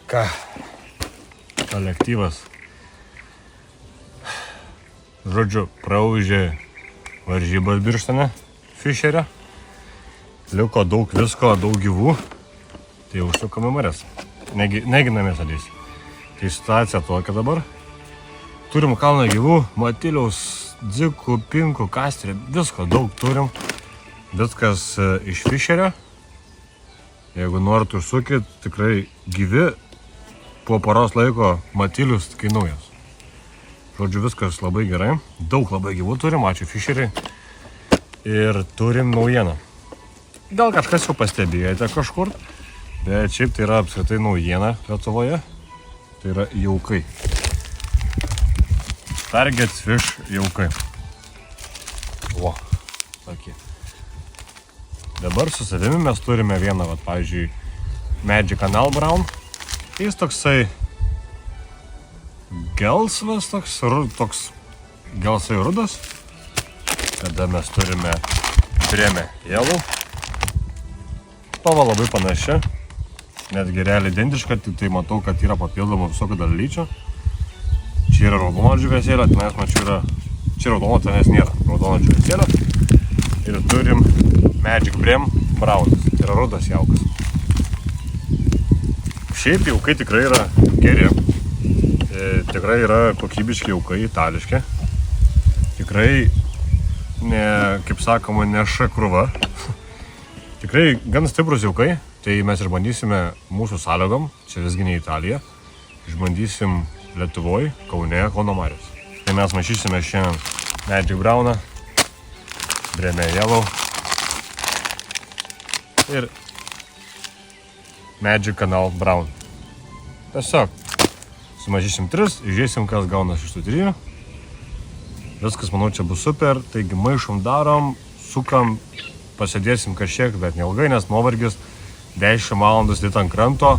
ką, kolektyvas. Žodžiu, praužė varžybas Birštone, Fischerio. Liko daug visko, daug gyvų. Tai užsukame marės. Neginamės adės. Tai situacija tokia dabar. Turim kalną gyvų, matiliaus, dzikų, pinkų, kastrį, visko daug turim. Viskas iš Fischerio. Jeigu norit užsukit, tikrai gyvi, po poros laiko matilius kai naujas. Žodžiu, viskas labai gerai. Daug labai gyvų turim, ačiū Fischeriui. Ir turim naujieną. Gal kažkas jau pastebėjote kažkur, bet šiaip tai yra apskritai naujiena Lietuvoje. Tai yra jaukai. Target Fish jaukai. O, tokie. Dabar su savimi mes turime vieną, pavyzdžiui, Magic Canal Brown. Jis toksai gelsvas, toks gelsvai rudas. Tada mes turime Breme Yellow. Spalva labai panaši, netgi realiai identiška, tik tai matau, kad yra papildomų visokių dalyčių. Čia yra raudono džiūvėsėlio, tenais mačiau yra, čia raudono, tenais nėra raudono džiūvėsėlio. Ir turim Magic Brem Brownas, tai yra rudas jaukas. Šiaip jaukai tikrai yra geri, tikrai yra kokybiški jaukai, itališki. Tikrai, kaip sakoma, ne šakruva. Tikrai gan stiprus jaukai, tai mes išbandysime mūsų sąlygom, čia visgi ne Italija. Išbandysim Lietuvoj, Kaune, Kauno marios. Tai mes maišysime šiandien Magic Browną, Breme Yellow ir Magic Canal Brown. Tiesiog sumažysim 3, žiūrėsim, kas gaunas iš tų 3. Viskas, manau, čia bus super. Taigi maišom darom, sukam, pasėdėsim kažkiek, bet neilgai, nes nuovargis 10 valandų sėdėti ant kranto.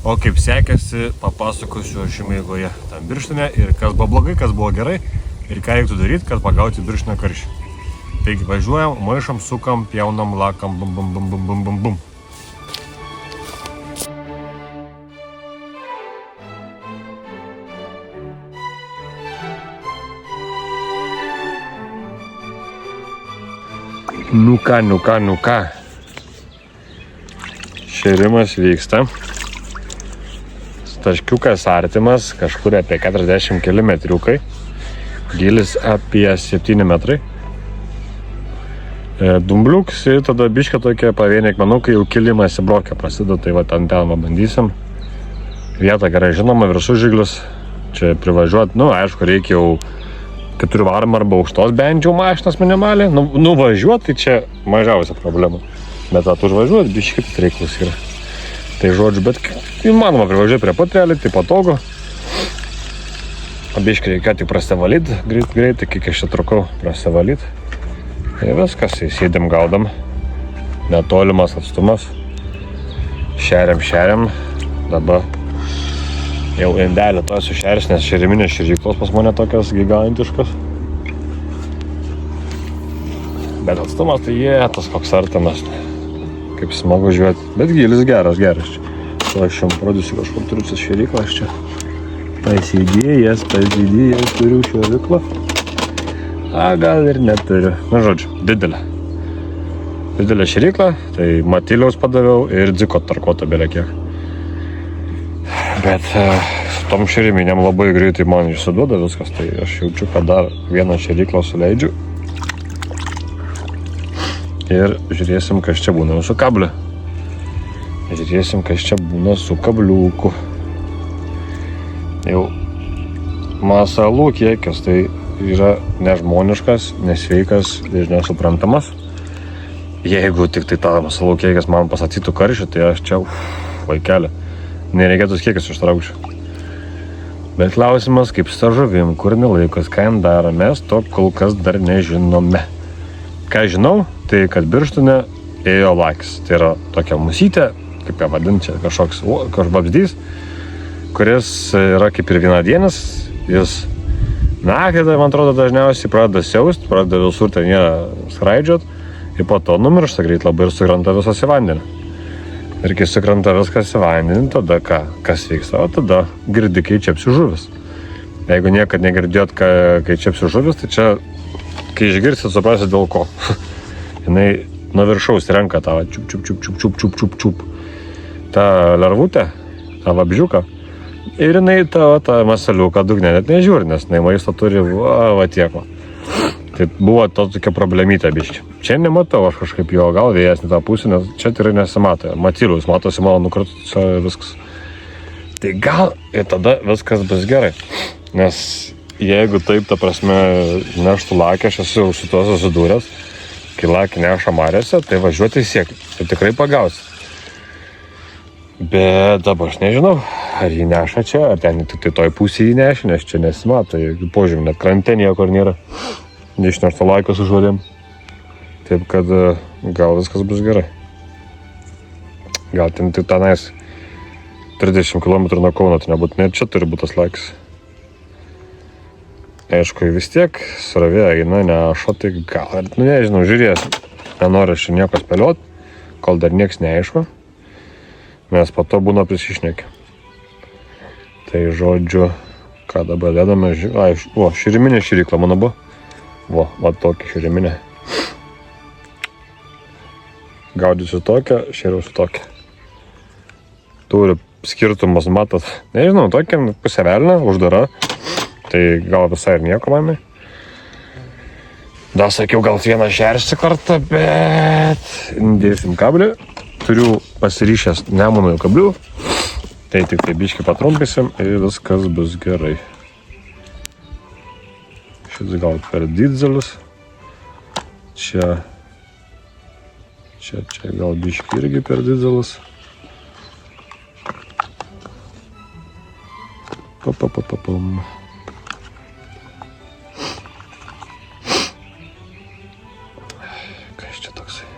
O kaip sekėsi, papasakosiu šiame eigoje tam Birštone ir kas buvo blogai, kas buvo gerai ir ką reiktų daryti, kad pagauti Birštone karšį. Taigi važiuojam, maišam, sukam, pjaunam, lakam, bum, bum, bum, bum, bum, bum, bum. Nu ką. Šėrimas vyksta. Taškiukas artimas, kažkur apie 40 km. Gilis apie 7 metrai. Dumbliuks ir tada biška tokia pavienė akmenukai, jau kilimas įbrokia prasideda, tai va ten bandysim. Vieta gerai žinoma, viršų žyglius. Čia privažiuoti, aišku, reikia jau 4 varom arba aukštos bent jau mašinas minimaliai. Nuvažiuoti, tai čia mažiausia problema. Bet užvažiuoti biški reiklus yra. Tai žodžiu, bet įmanoma privažiuoti prie pat realiai, tai patogu. Biški reikia tik prasivalyti, greitai, kiek aš čia trukau prasivalyti. Ir viskas, įsėdėm, gaudam. Netolimas atstumas. Šeriam. Dabar jau indelį to esu šeris, nes šeriminės šeržyklos pas mane tokios gigantiškos. Bet atstumas tai tas koks artimas. Kaip smagu žiūrėti. Bet gilis geras. Tai aš jums parodysiu, kažkur turiu šeriklą, aš čia pasidėjęs turiu šeriklą. Gal ir neturiu. Žodžiu, didelė šeriklą, tai matiliaus padaviau ir dziko tarkuotą belė kiek. Bet su tom šeriminėm labai greitai man išsiduoda viskas, tai aš jaučiu, kad dar vieną šeriklą suleidžiu. Ir žiūrėsim, kas čia būna su kabliu. Žiūrėsim, kas čia būna su kabliuku. Jau masalų kiekis, tai yra nežmoniškas, nesveikas ir nesuprantamas. Jeigu tik tai tą masalų kiekis man pasakytų karšį, tai aš čia, vaikelė, nereikėtų kiekis ištraukčiau. Bet klausimas, kaip su žuvim, kur nelaikas, ką jam daro, mes to kol kas dar nežinome. Ką žinau, tai kad Birštone ėjo lakis. Tai yra tokia musytė, kaip ją vadinti, čia kažkoks vabzdys, kuris yra kaip ir vienadienis. Jis naktį, man atrodo, dažniausiai pradeda siaust, pradeda visur ten jie skraidžiot ir po to numiršta greit labai ir sugranta visas į vandenį. Ir kai sukrenta viskas į vandenį, tada kas vyksta, o tada girdi, kai čiapsi žuvis. Jeigu niekad negirdėjot, kai čiapsi žuvis, tai čia, kai išgirsit, suprasit dėl ko. Jinai nuo viršaus renka tą čiup. tą lervutę, tą vabžiuką. Ir jinai tą masaliuką dugne net nežiūri, nes jinai maisto turi va tieko. Tai buvo tokia problemytė biški. Čia nematau aš kažkaip jo, gal vėjas ne tą pusę, nes čia tikrai nesimato. Matilius, matosi mano nukrito viskas. Tai gal ir tada viskas bus gerai. Nes jeigu taip, ta prasme, neštų lakį, aš esu už šituos susidūręs, kai lakį neša mariose, tai važiuoti siekti. Tai tikrai pagausi. Bet dabar aš nežinau, ar jį neša čia, ar ten tik tai toj pusėje jį neša, nes čia nesimato. Požiūrėjau, net krante niekur nėra. Neišnešto laiko su žolėm. Taip kad gal viskas bus gerai. Gal ten tik tenais 30 km nuo Kauno, tai nebūtinai čia turi būti tas laikas. Aišku, vis tiek srovė eina, neša, tai gal, nežinau, žiūrėsim. Nenoriu aš nieko spėliot, kol dar nieks neaišku, nes po to būna prisišnekė. Tai žodžiu, ką dabar dedame, širiminė širikla mano buvo. Va tokia širiminė. Gaudysiu tokią, šėriausiu tokią. Turi skirtumus, matot. Nežinau, tokia pusiavelnė, uždara. Tai gal visai ir nieko mamai. Dar sakiau, gal vieną šersti kartą, bet dėsim kablį. Turiu pasiryšęs nemunųjų kablių. Tai tik tai biškį patrumpisim ir viskas bus gerai. Šis gal per didelis. Čia gal biškį irgi per didelis. Papapapapam. Kas čia toksai?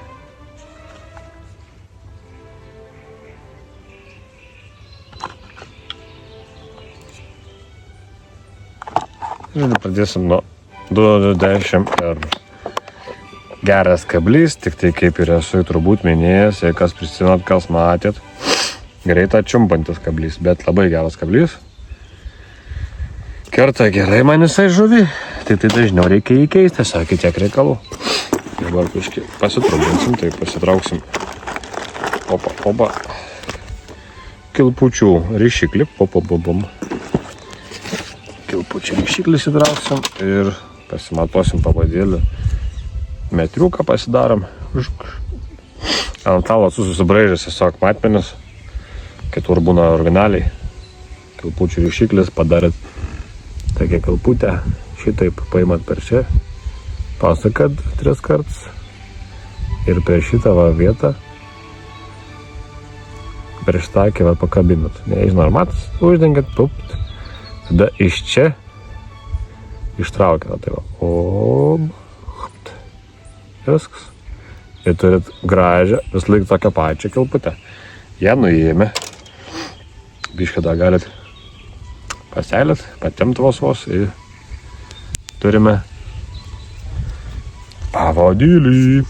Ir pradėsim nuo 220 ir geras kablys, tik tai kaip ir esu turbūt minėjęs, jei kas prisimenat, kas matėt, greitai čiumpantis kablys, bet labai geras kablys. Kerta gerai man jisai žuvį, tai dažniau reikia įkeisti, sakė tiek reikalų. Dabar kažkiek pasitrubinsim, tai pasitrauksim. Opa. Kilpučių ryšiklį, Kilpučių ryšiklį įsitrauksim ir pasimatuosim pavadėlį. Metriuką pasidarom. Ant talo susibraižęs tiesiog matmenis. Kitur būna originaliai. Kilpučių ryšiklis padarėt tokią kilputę. Šitaip paimat per čia. Pasukat 3 kartus. Ir prie šitą vietą. Per štakį pakabinat. Nežinau, ar matas, uždengiat, pupt. Tada iš čia ištraukiat. Tai viskas. Ir turit gražią, vis laik tokią pačią kilputę. Ją nuėjame. Bišką dar galit paselėt, patemti vos ir turime pavadėlį.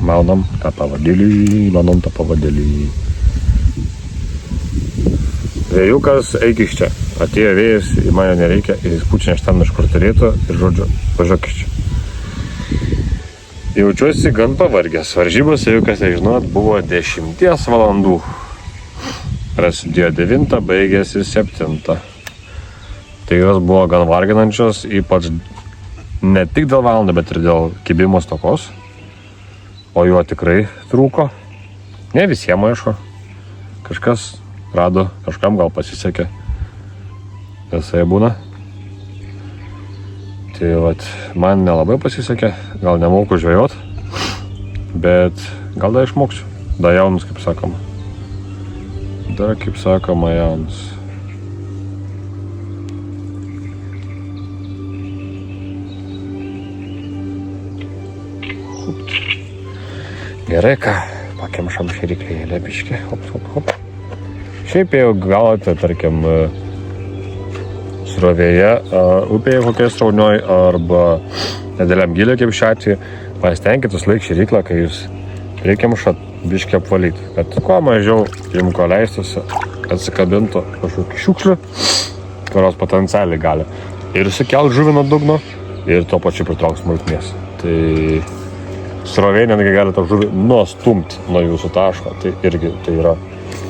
Maunam tą pavadėlį. Vėjukas, eik iš čia. Atėjo vėjas, į mane nereikia, jis pučia iš tam iš kur turėtų ir žodžiu, važiuok iš čia. Jaučiuosi gan pavargęs. Varžybos, jeigu kas nežinot, buvo 10 valandų. Prasidėjo 9, baigėsi 7. Tai jos buvo gan varginančios, ypač ne tik dėl valandų, bet ir dėl kibimo stokos. O jo tikrai trūko. Ne visiems, aišku. Kažkas rado, kažkam gal pasisekė. Visai būna. Tai vat, man nelabai pasisekė, gal nemoku žvejot, bet gal dar išmoksiu. Dar jaunus, kaip sakoma. Jaunus. Gerai, ką, pakemšam širiklėje biškį, hop. Šiaip jau galite, tarkim, su srovėje, upėje kokiai sraunioj arba nedėliam gilio kaip šiuo atveju, pasitenkit vis laik šėryklą, kai jūs priekimšat biškį apvalyti, kad kuo mažiau jums ko leistųsi atsikabintų kažkokių šiukšlių, kurios potencialiai gali ir sukelt žuvį nuo dugno ir tuo pačiu pritrauks smulkmės. Tai srovė netgi gali tą žuvį nuostumti nuo jūsų taško, tai irgi tai yra,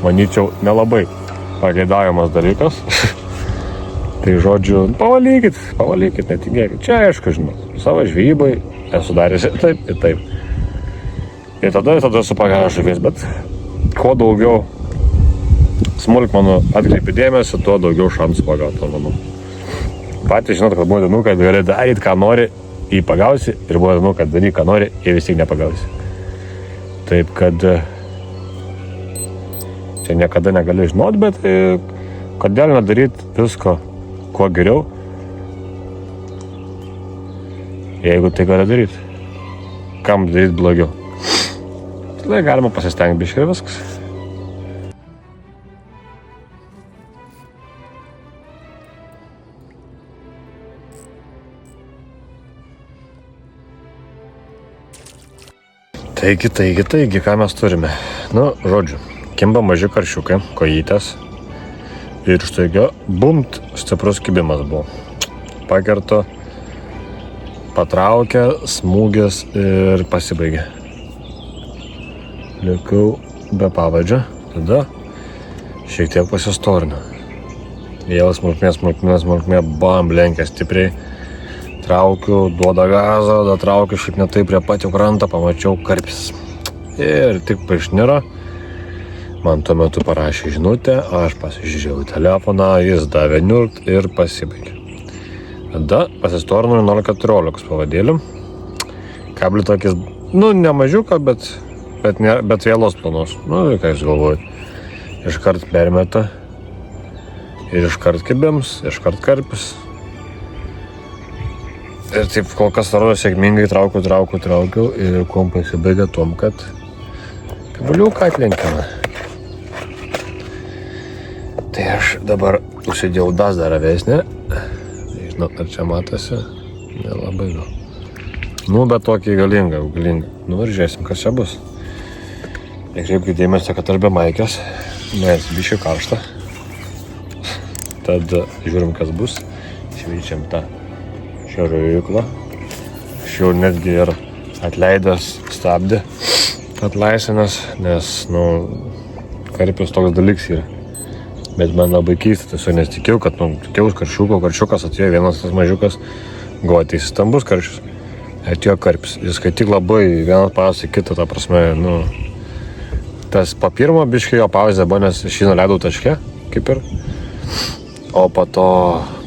manyčiau, nelabai pageidaujamas dalykas. Tai žodžiu, pavalykit, netingėkit. Čia aišku, žinot, savo žvejybai esu daręs ir taip, ir taip. Ir tada su pagavęs žuvies, bet kuo daugiau smulkmenų atkreipi dėmesį, tuo daugiau šansų pagauti, manau. Patys žinot, kad buvo dienų, kad gali daryti, ką nori, jį pagausi, ir buvo dienų, kad daryk, ką nori, ir vis tiek nepagausi. Taip, kad čia niekada negali žinot, bet kodėl nedaryti visko kuo geriau, jeigu tai gali daryti. Kam daryti blogiau? Tai galima pasistengti biškai ir viskas. Taigi, ką mes turime? Nu, žodžiu, kimba maži karšiukai, kojytės ir staiga, bumt, stiprus kibimas buvo. Pakerto, patraukė, smūgis ir pasibaigė. Likau be pavadžio, tada šiek tiek pasistorino. Vėl smulkmė, bam, lenkia stipriai. Traukiu, duoda gazą, traukiu šiaip netai prie patio krantą, pamačiau karpis. Ir tik pašniro, man tuo metu parašė žinutę, aš pasižiūrėjau telefoną, jis davė niurt ir pasibaigė. Tada pasistorinu 11-14 pavadėlių. Kablį tokis, ne mažiuką, bet vėlos planos. Ką jūs galvojat. Iškart permeta ir iškart kibims, iškart karpis. Ir taip kol kas atrodo sėkmingai traukiu ir kuom pasibaigė tom, kad kabliuką atlenkina. Tai aš dabar užsidėjau dar ravesnę. Nežinau, ar čia matosi, nelabai gal. Bet tokį galingą. Ir žiūrėsim, kas čia bus. Nekreipkite dėmesio, kad aš be maikės, nes biškai karšta. Tad žiūrim, kas bus. Šveičiam tą šioruiklą. Aš jau netgi ir atleidęs stabdį atlaisinęs, nes, karpis toks dalyks yra. Bet man labai keista, tiesiog nesitikėjau, kad tikėjau karšiukas atėjo vienas tas mažiukas, galvoju, tai stambus karšius. Atėjo karpis. Jis kai tik labai vienas pauzė kitą, ta prasme, tas po pirmo biškai jo pauzė buvo, nes aš jį nuleidau taške, kaip ir. O po to,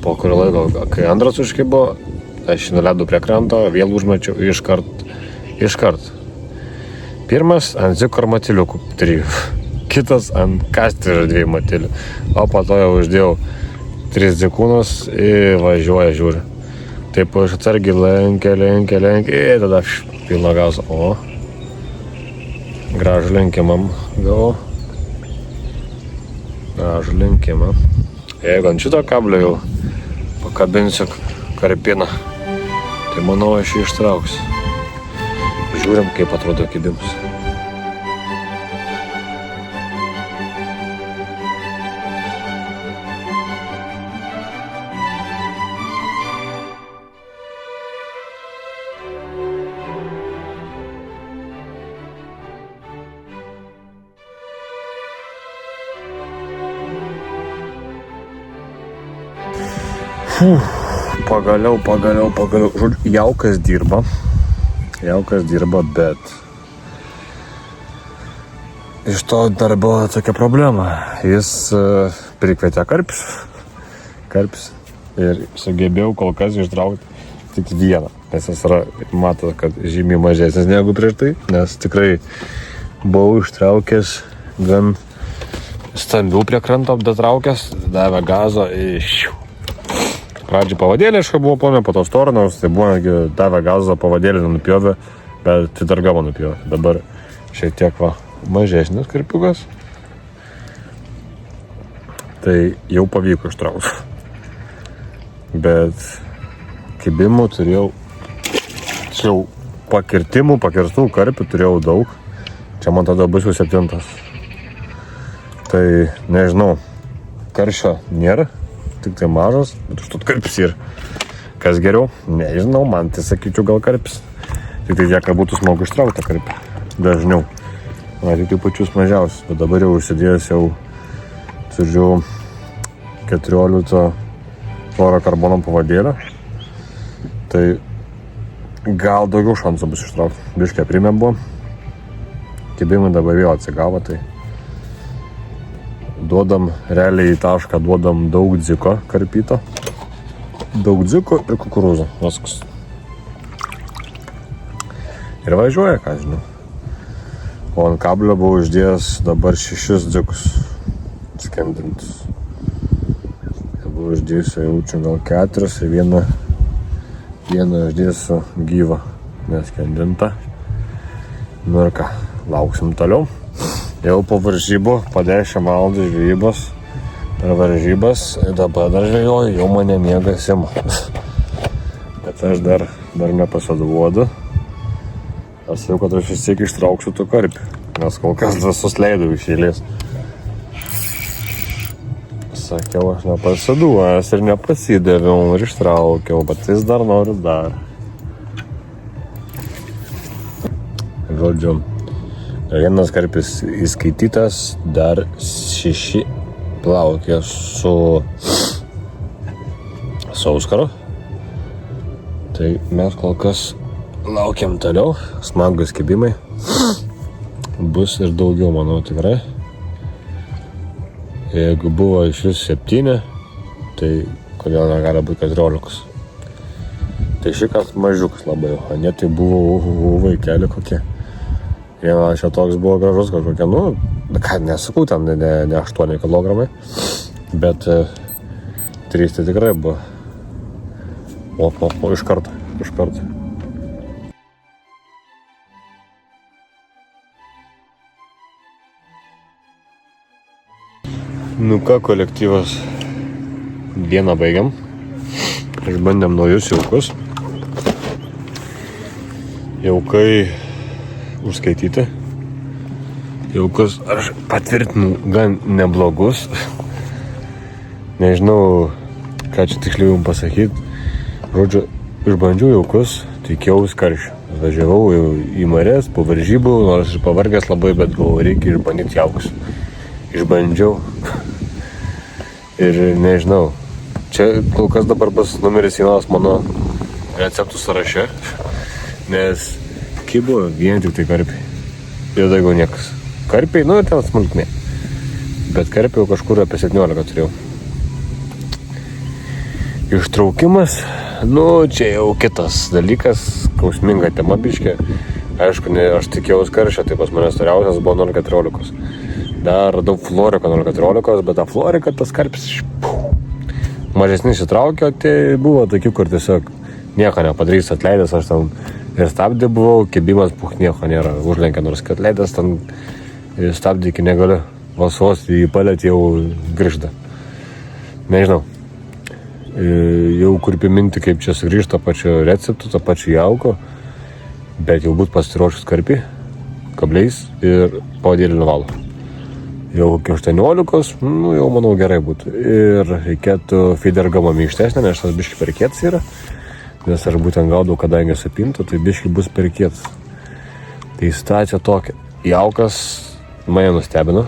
po kurio laiko, kai antras užkibo, aš jį nuleidau prie kranto, vėl užmečiau iškart. Pirmas ant zikor matiliukų 3, kitas ant kasterio 2 matilių, o po to jau uždėjau 3 zikūnus ir važiuoja, žiūri. Taip aš atsargiai lenkia ir tada pilno gazo. O, gražų lenkimam gavau. Gražų lenkimą. Jeigu ant šito kablio jau pakabinsiu karpiną, tai manau aš jį ištrauksiu. Žiūrim, kaip atrodo kibims. Pagaliau. Žodžiu, jaukas dirba, bet iš to dar buvo tokia problema. Jis prikvietė karpis ir sugebėjau kol kas ištraukti tik vieną. Nes jis yra, mato, kad žymiai mažesnis negu prieš tai, nes tikrai buvau ištraukęs gan stambių prie kranto apdatraukęs, davė gazo iš... Pradžiai pavadėlė, buvo ponė, po to storinaus, tai buvo davė gazo, pavadėlį nupjovė, bet tai dar gavo nupjovė. Dabar šiek tiek mažesnis karpiukas. Tai jau pavyko ištraukti. Bet kibimų turėjau, tačiau pakirstų karpių turėjau daug. Čia man tada bus jau 7. Tai nežinau, karšio nėra, tik tai mažas, bet užtat karpis ir kas geriau, nežinau, man tai sakyčiau gal karpis. Tik tai tiek, kad būtų smagu ištraukti karpį dažniau. Man tik tai pačius mažiausius, bet dabar jau užsidėjęs jau turiu 14 fluorokarbono pavadėlę. Tai gal daugiau šansų bus ištraukti. Biškė primė buvo. Kibimai dabar vėl atsigavo, tai duodam, realiai į tašką duodam daug dziko karpyto. Daug dziko ir kukurūzų. Viskas. Ir važiuoja, ką žinau. O ant kablio buvau uždėjęs dabar 6 dzikus skendintus. Buvau uždėjęs jaučiu gal 4 ir vieną uždėsiu gyvą neskendintą. Nu ir ką, lauksim toliau. Jau po varžybų, po 10 valandų žvejybos per varžybas, dabar dar žvejoju, jau mane miegas ima. Bet aš dar nepasiduodu. Aš jau, kad aš vis tiek ištrauksiu tų karpių, nes kol kas visus leidau iš eilės. Sakiau, aš nepasiduojęs ir nepasidaviau ir ištraukiau, bet vis dar noriu dar. Žodžiu, vienas karpis įskaitytas, dar 6 plaukė su auskaru. Tai mes kol kas laukiam toliau, smagus kibimai. Bus ir daugiau, manau, tikrai. Jeigu buvo iš vis 7, tai kodėl negali būti 14. Tai šikas mažiukas labai, o ne tai buvo vaikeli kokie. Vienas čia toks buvo gražus kažkokia, ką nesakau, ten ne 8 kilogramai, bet 3 tai tikrai buvo. O, iš karto. Nu ką, kolektyvas, dieną baigiam. Išbandėm naujus jaukus. Jaukai užskaityti. Jaukus aš patvirtinu gan neblogus. Nežinau, ką čia tiksliau jums pasakyti. Žodžiu, išbandžiau jaukus, tikėjaus karščio. Važiavau į marias po varžybų, nors ir pavargęs labai, bet galvoju, reikia išbandyti jaukus. Išbandžiau. Ir nežinau, čia kol kas dabar bus numeris 1 mano receptų sąraše, nes kibo vien tik tai karpiai. Ir daugiau niekas. Karpiai, ten smulkmė. Bet karpiai kažkur apie 17 turėjau. Ištraukimas, čia jau kitas dalykas, skausminga tema biškė. Aišku, aš tikėjaus karščio, tai pas manęs storiausias buvo 0,14. Dar radau floriko 0,14, bet ta florika, tas karpis mažesnis įtraukė, tai buvo tokių, kur tiesiog nieko nepadarys, atleidęs, aš ten ir stabdį buvau, kibimas nieko nėra, užlenkė, nors kad atleidęs, ten stabdį iki negaliu, vos į palėtį jau grįžta. Nežinau, jau kur priminti, kaip čia sugrįžta pačiu receptu, tą pačiu jauko, bet jau būt pasiruošus karpį, kabliais ir pavadėlį valu. Jau kokį 18, jau manau gerai būtų. Ir reikėtų feeder gama minkštesnė, nes tas biški per kietas yra. Nes aš būtent gaudau, kadangi supintų, tai biški bus per kietas. Tai situacija tokia. Jaukas mane nustebino.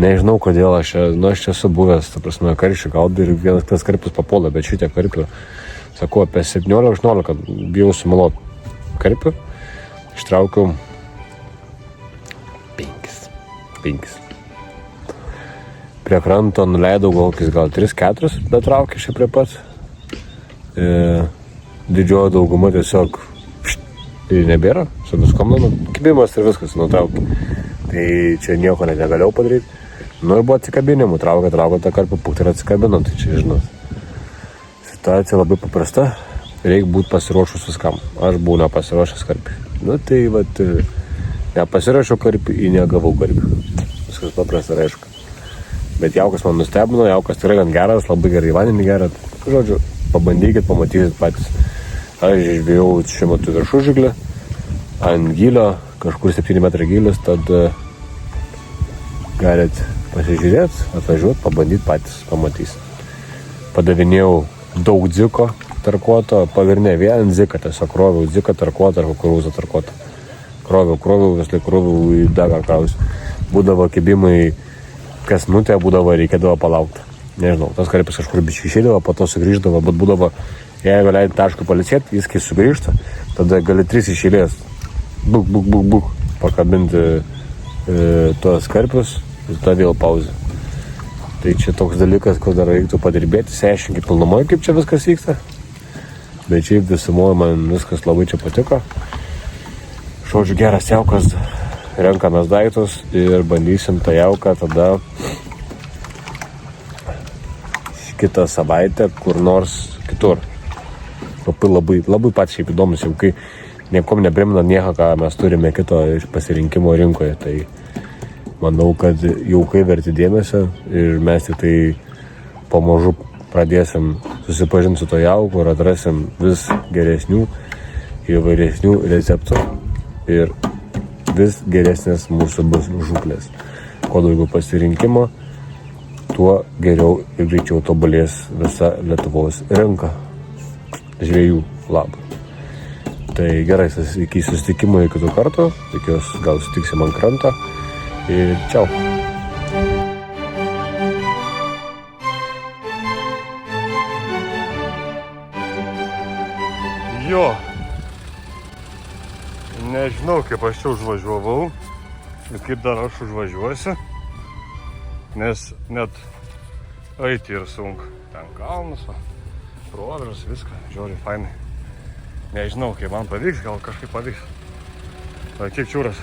Nežinau, kodėl aš čia esu buvęs, ta prasme, karščių gaudau ir vienas tas karpis papuola, bet šitie karpių, sakau, apie 17-18, bijau sumalot karpių. Ištraukiau 5. Prie kranto nuleidau gal 3-4, bet traukė šią prie pat. Didžioji dauguma tiesiog nebėra, su viskom, kibimas ir viskas nutraukė. Tai čia nieko negalėjau padaryti. Ir buvo atsikabinimų, traukė tą karpą, pūkt ir atsikabino, tai čia žinot. Situacija labai paprasta, reikia būti pasiruošus viskam. Aš buvau nepasiruošęs karpį. Tai nepasiruošiau karpį, negavau karpį. Viskas paprasta ir aišku. Bet jaukas man nustebino, jaukas tikrai gan geras, labai gerai vandenį geria. Žodžiu, pabandykit, pamatysit patys. Aš žvėjau šiuo metu viršužiglį ant gylio, kažkur 7 metrai gylis, tad galit pasižiūrėti, atvažiuoti, pabandyti patys, pamatysit. Padavinėjau daug dziko tarkuoto, pavirnė vien dziką, tiesiog kroviau dziką tarkuotą ar kukurūzą tarkuotą. Kroviau, vis laik kroviau į dagą kraus. Būdavo kibimai, kas minutę būdavo, reikėdavo palaukti. Nežinau, tas karpis kažkur biškai išeidavo, po to sugrįždavo, bet būdavo, jeigu leidai taškų palicėti, jis kai sugrįžta, tada gali 3 iš eilės buk, pakabinti tuos karpius ir tada vėl pauzę. Tai čia toks dalykas, kur dar reiktų padirbėti, seišinkai pilnumoje, kaip čia viskas vyksta. Bet šiaip visumoje man viskas labai čia patiko. Žodžiu, geras jaukas, renkamės daiktus ir bandysim tą jauką tada kitą savaitę kur nors kitur. Labai pats šiaip įdomus, jau kai niekom nebrimina nieko, ką mes turime kito iš pasirinkimo rinkoje. Tai manau, kad jaukai verti dėmesio ir mes tik tai pamažu pradėsim susipažinti su to jauku ir atrasim vis geresnių, įvairesnių receptų ir vis geresnės mūsų bus žūklės. Kuo daugiau pasirinkimo, tuo geriau ir greičiau tobulės visa Lietuvos rinka žvejų labui. Tai gerai, iki susitikimo ir kitų kartų, tikiuosi gal sutiksim ant kranto ir čiau. Jo, nežinau, kaip aš čia užvažiavau ir kaip dar aš užvažiuosiu, nes net eiti ir sunku. Ten kalnus, proveržas, viską, žiūri, fainai. Nežinau, kaip man pavyks, gal kažkaip pavyks. Tai kiek čiūras.